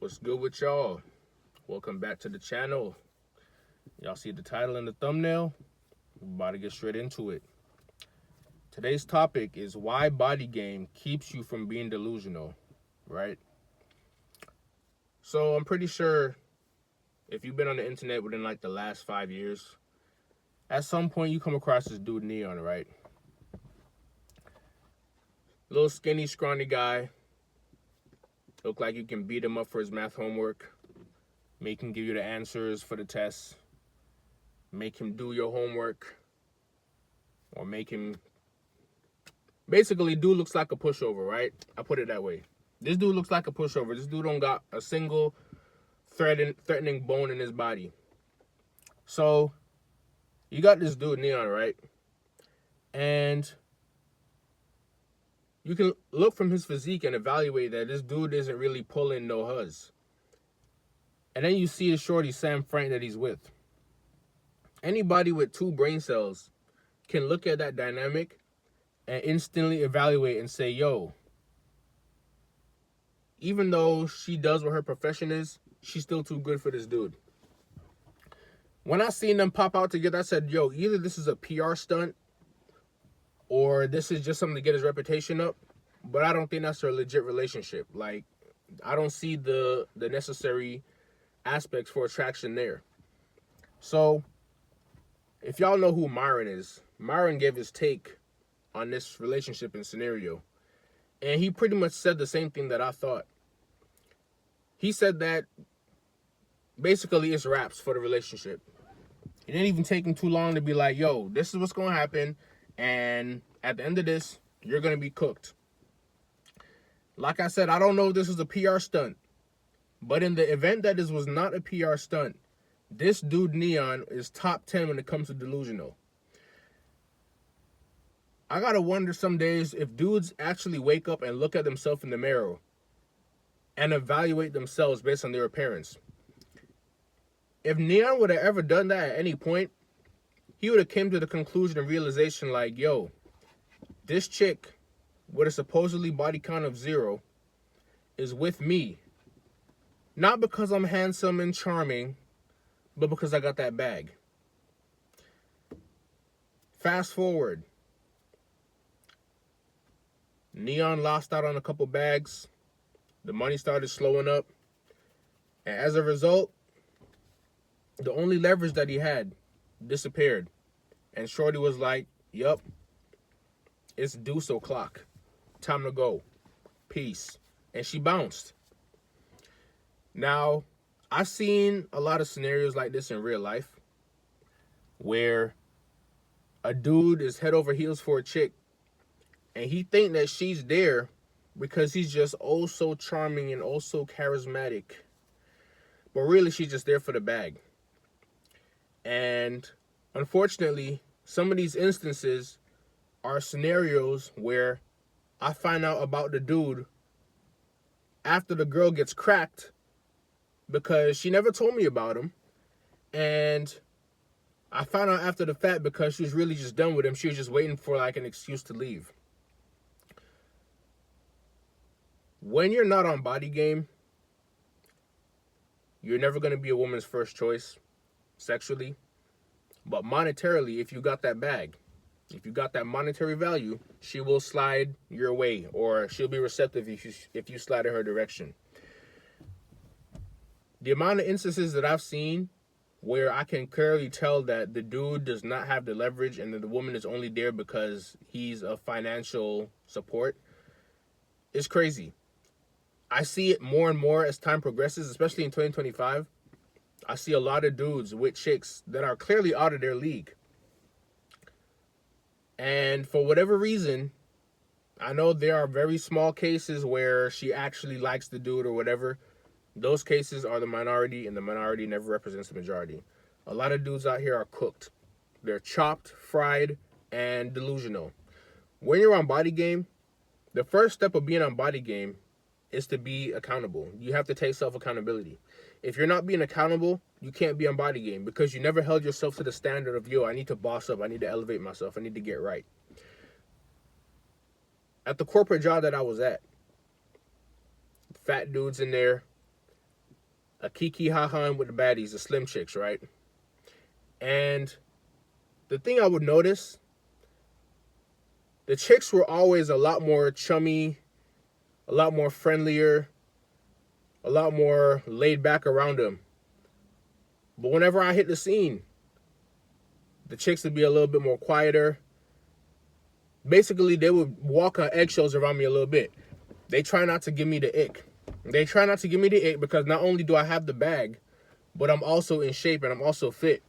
What's good with y'all? Welcome back to the channel. Y'all see the title and the thumbnail? We're about to get straight into it. Today's topic is why body game keeps you from being delusional, right? So I'm pretty sure if you've been on the internet within like the last 5 years, at some point you come across this dude Neon, right? Little skinny, scrawny guy. Look like you can beat him up for his math homework. Make him give you the answers for the tests. Make him do your homework. Or make him... Basically, dude looks like a pushover, right? I put it that way. This dude looks like a pushover. This dude don't got a single threatening bone in his body. So, you got this dude, Neon, right? And you can look from his physique and evaluate that this dude isn't really pulling no huzz. And then you see the shorty, Sam Frank, that he's with. Anybody with two brain cells can look at that dynamic and instantly evaluate and say, yo, even though she does what her profession is, she's still too good for this dude. When I seen them pop out together, I said, yo, either this is a PR stunt or this is just something to get his reputation up. But I don't think that's a legit relationship. Like, I don't see the necessary aspects for attraction there. So, if y'all know who Myron is, Myron gave his take on this relationship and scenario. And he pretty much said the same thing that I thought. He said that basically it's wraps for the relationship. It didn't even take him too long to be like, yo, this is what's going to happen. And at the end of this, you're going to be cooked. Like I said, I don't know if this was a PR stunt. But in the event that this was not a PR stunt, this dude Neon is top 10 when it comes to delusional. I gotta wonder some days if dudes actually wake up and look at themselves in the mirror and evaluate themselves based on their appearance. If Neon would have ever done that at any point, he would have came to the conclusion and realization like, yo, this chick with a supposedly body count of 0 is with me. Not because I'm handsome and charming, but because I got that bag. Fast forward. Neon lost out on a couple bags. The money started slowing up. And as a result, the only leverage that he had disappeared. And Shorty was like, yup, it's deuce o'clock. Time to go. Peace. And she bounced. Now, I've seen a lot of scenarios like this in real life where a dude is head over heels for a chick and he think that she's there because he's just oh so charming and oh so charismatic. But really, she's just there for the bag. And unfortunately, some of these instances are scenarios where I find out about the dude after the girl gets cracked because she never told me about him. And I found out after the fact because she was really just done with him. She was just waiting for like an excuse to leave. When you're not on body game, you're never going to be a woman's first choice sexually. But monetarily, if you got that bag, if you got that monetary value, she will slide your way or she'll be receptive if you slide in her direction. The amount of instances that I've seen where I can clearly tell that the dude does not have the leverage and that the woman is only there because he's a financial support is crazy. I see it more and more as time progresses, especially in 2025. I see a lot of dudes with chicks that are clearly out of their league. And for whatever reason, I know there are very small cases where she actually likes the dude or whatever. Those cases are the minority, and the minority never represents the majority. A lot of dudes out here are cooked. They're chopped, fried, and delusional. When you're on body game, the first step of being on body game is to be accountable. You have to take self-accountability. If you're not being accountable, you can't be on body game because you never held yourself to the standard of, yo, I need to boss up. I need to elevate myself. I need to get right. At the corporate job that I was at, fat dudes in there, a kiki haha with the baddies, the slim chicks, right? And the thing I would notice, the chicks were always a lot more chummy, a lot more friendlier, a lot more laid back around them. But whenever I hit the scene, the chicks would be a little bit more quieter. Basically, they would walk on eggshells around me a little bit. They try not to give me the ick. They try not to give me the ick because not only do I have the bag, but I'm also in shape and I'm also fit.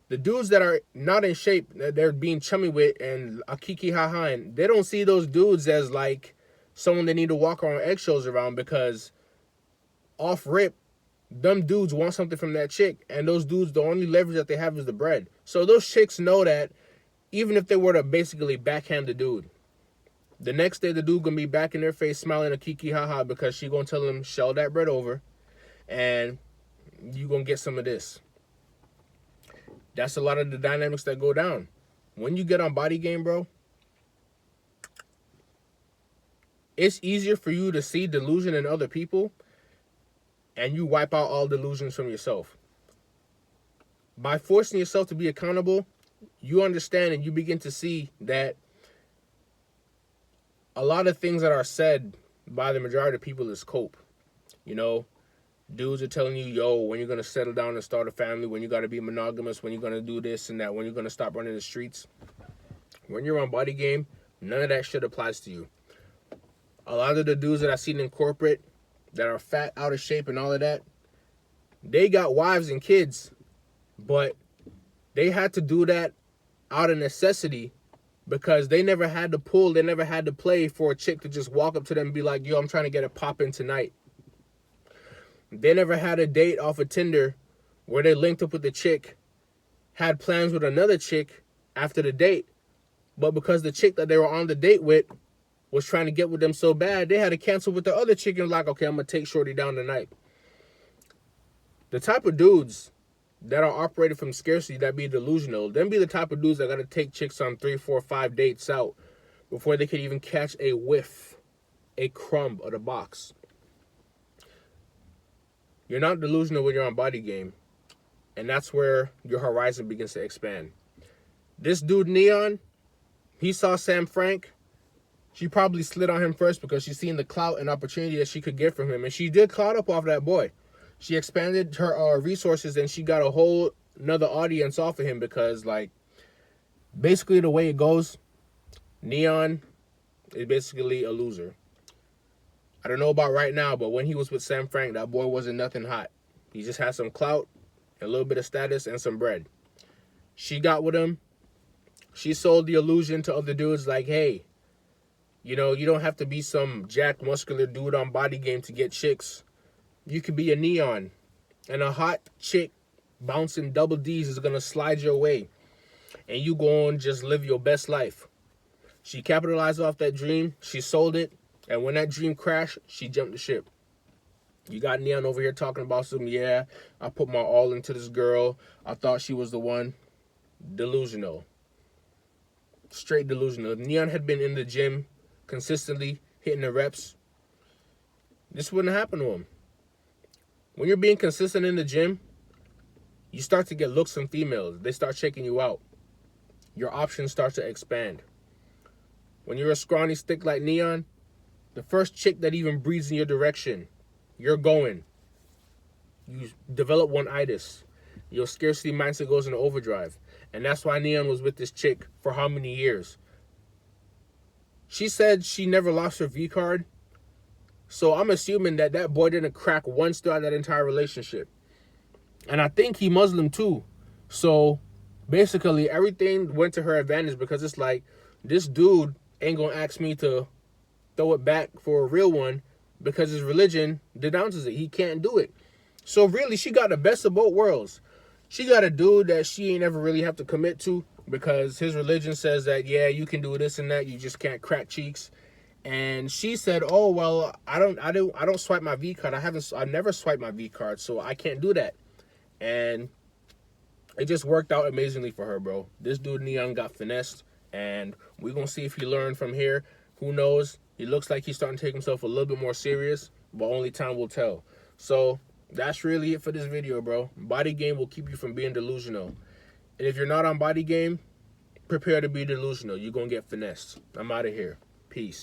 The dudes that are not in shape, that they're being chummy with and a kiki haha, and they don't see those dudes as like someone they need to walk on eggshells around, because off rip, them dudes want something from that chick, and those dudes, the only leverage that they have is the bread. So those chicks know that even if they were to basically backhand the dude, the next day the dude gonna be back in their face smiling a kiki haha because she gonna tell him, shell that bread over and you gonna get some of this. That's a lot of the dynamics that go down. When you get on BodyGame, bro, it's easier for you to see delusion in other people, and you wipe out all delusions from yourself. By forcing yourself to be accountable, you understand and you begin to see that a lot of things that are said by the majority of people is cope. You know, dudes are telling you, yo, when you're going to settle down and start a family, when you got to be monogamous, when you're going to do this and that, when you're going to stop running the streets. When you're on BodyGame, none of that shit applies to you. A lot of the dudes that I've seen in corporate that are fat, out of shape and all of that, they got wives and kids, but they had to do that out of necessity because they never had to pull, they never had to play for a chick to just walk up to them and be like, yo, I'm trying to get it poppin' tonight. They never had a date off of Tinder where they linked up with the chick, had plans with another chick after the date, but because the chick that they were on the date with was trying to get with them so bad, they had to cancel with the other chick and like, okay, I'm going to take shorty down tonight. The type of dudes that are operated from scarcity, that be delusional, them be the type of dudes that got to take chicks on 3, 4, 5 dates out before they could even catch a whiff, a crumb of the box. You're not delusional when you're on BodyGame, and that's where your horizon begins to expand. This dude, Neon, he saw Sam Frank. She probably slid on him first because she seen the clout and opportunity that she could get from him, and she did clout up off that boy. She expanded her resources, and she got a whole another audience off of him because, like, basically the way it goes, Neon is basically a loser. I don't know about right now, but when he was with Sam Frank, that boy wasn't nothing hot. He just had some clout, a little bit of status, and some bread. She got with him. She sold the illusion to other dudes like, hey, you know, you don't have to be some jacked, muscular dude on BodyGame to get chicks. You could be a Neon, and a hot chick bouncing double D's is going to slide your way, and you go and just live your best life. She capitalized off that dream. She sold it. And when that dream crashed, she jumped the ship. You got Neon over here talking about some, yeah, I put my all into this girl. I thought she was the one. Delusional. Straight delusional. If Neon had been in the gym consistently, hitting the reps, this wouldn't happen to him. When you're being consistent in the gym, you start to get looks from females. They start checking you out. Your options start to expand. When you're a scrawny stick like Neon, the first chick that even breathes in your direction, you're going. You develop one-itis. Your scarcity mindset goes into overdrive. And that's why Neon was with this chick for how many years? She said she never lost her V card. So I'm assuming that that boy didn't crack once throughout that entire relationship. And I think he Muslim too. So basically everything went to her advantage because it's like, this dude ain't gonna ask me to throw it back for a real one because his religion denounces it. He can't do it. So really, she got the best of both worlds. She got a dude that she ain't ever really have to commit to because his religion says that, yeah, you can do this and that. You just can't crack cheeks. And she said, oh, well, I don't swipe my V card. I never swiped my V card, so I can't do that. And it just worked out amazingly for her, bro. This dude Neon got finessed, and we're going to see if he learned from here. Who knows? He looks like he's starting to take himself a little bit more serious, but only time will tell. So That's really it for this video, bro. BodyGame will keep you from being delusional. And if you're not on BodyGame, prepare to be delusional. You're going to get finessed. I'm out of here. Peace.